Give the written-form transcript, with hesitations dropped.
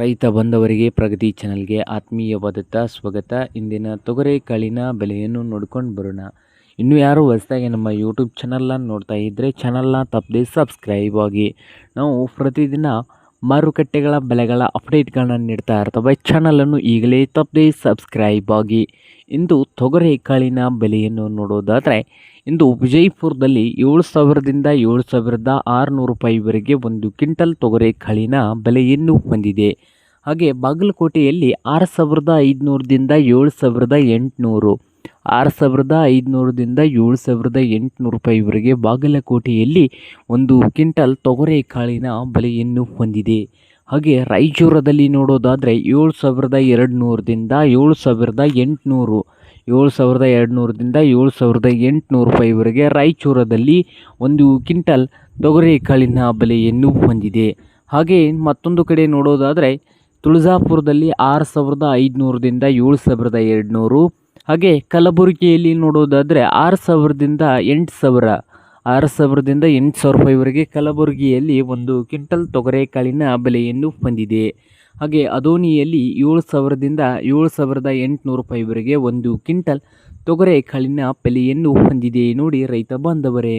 ರೈತ ಬಂದವರಿಗೆ ಪ್ರಗತಿ ಚಾನಲ್ಗೆ ಆತ್ಮೀಯವಾದಂಥ ಸ್ವಾಗತ. ಇಂದಿನ ತೊಗರೆಕಾಳಿನ ಬೆಲೆಯನ್ನು ನೋಡ್ಕೊಂಡು ಬರೋಣ. ಇನ್ನು ಯಾರು ಹೊಸದಾಗಿ ನಮ್ಮ ಯೂಟ್ಯೂಬ್ ಚಾನಲ್ನ ನೋಡ್ತಾ ಇದ್ದರೆ ಚಾನಲ್ನ ತಪ್ಪದೆ ಸಬ್ಸ್ಕ್ರೈಬ್ ಆಗಿ. ನಾವು ಪ್ರತಿದಿನ ಮಾರುಕಟ್ಟೆಗಳ ಬೆಲೆಗಳ ಅಪ್ಡೇಟ್ಗಳನ್ನ ನೀಡ್ತಾ ಇರ್ತವೆ. ಚಾನಲನ್ನು ಈಗಲೇ ತಪ್ಪದೆ ಸಬ್ಸ್ಕ್ರೈಬ್ ಆಗಿ. ಇಂದು ತೊಗರೆಕಾಳಿನ ಬೆಲೆಯನ್ನು ನೋಡೋದಾದರೆ ಇಂದು ವಿಜಯಪುರದಲ್ಲಿ 7,000ದಿಂದ 7,600 ರೂಪಾಯಿವರೆಗೆ ಒಂದು ಕ್ವಿಂಟಲ್ ತೊಗರೆಕಾಳಿನ ಬೆಲೆಯನ್ನು ಹೊಂದಿದೆ. ಹಾಗೆ ಬಾಗಲಕೋಟೆಯಲ್ಲಿ 6,500ದಿಂದ 7,800 6,500ದಿಂದ 7,800 ರೂಪಾಯಿವರೆಗೆ ಬಾಗಲಕೋಟೆಯಲ್ಲಿ ಒಂದು ಕ್ವಿಂಟಲ್ ತೊಗರೆಕಾಳಿನ ಬೆಲೆಯನ್ನು ಹೊಂದಿದೆ. ಹಾಗೆ ರಾಯಚೂರದಲ್ಲಿ ನೋಡೋದಾದರೆ 7,200ದಿಂದ 7,800 7,200ದಿಂದ 7,800 ರೂಪಾಯಿವರೆಗೆ ರಾಯಚೂರದಲ್ಲಿ ಒಂದು ಕ್ವಿಂಟಲ್ ತೊಗರೆಕಾಳಿನ ಬೆಲೆಯನ್ನು ಹೊಂದಿದೆ. ಹಾಗೆ ಮತ್ತೊಂದು ಕಡೆ ನೋಡೋದಾದರೆ ತುಳಜಾಪುರದಲ್ಲಿ 6,500ದಿಂದ 7,200. ಹಾಗೆ ಕಲಬುರಗಿಯಲ್ಲಿ ನೋಡೋದಾದರೆ 6,000ದಿಂದ 8,000 ರೂಪಾಯಿವರೆಗೆ ಕಲಬುರಗಿಯಲ್ಲಿ ಒಂದು ಕ್ವಿಂಟಲ್ ತೊಗರೆಕಾಳಿನ ಬೆಲೆಯನ್ನು ಹೊಂದಿದೆ. ಹಾಗೆ ಅದೋನಿಯಲ್ಲಿ 7,000ದಿಂದ 7,800 ರೂಪಾಯಿವರೆಗೆ ಒಂದು ಕ್ವಿಂಟಲ್ ತೊಗರೆಕಾಳಿನ ಬೆಲೆಯನ್ನು ಹೊಂದಿದೆ. ನೋಡಿ ರೈತ ಬಾಂಧವರೇ.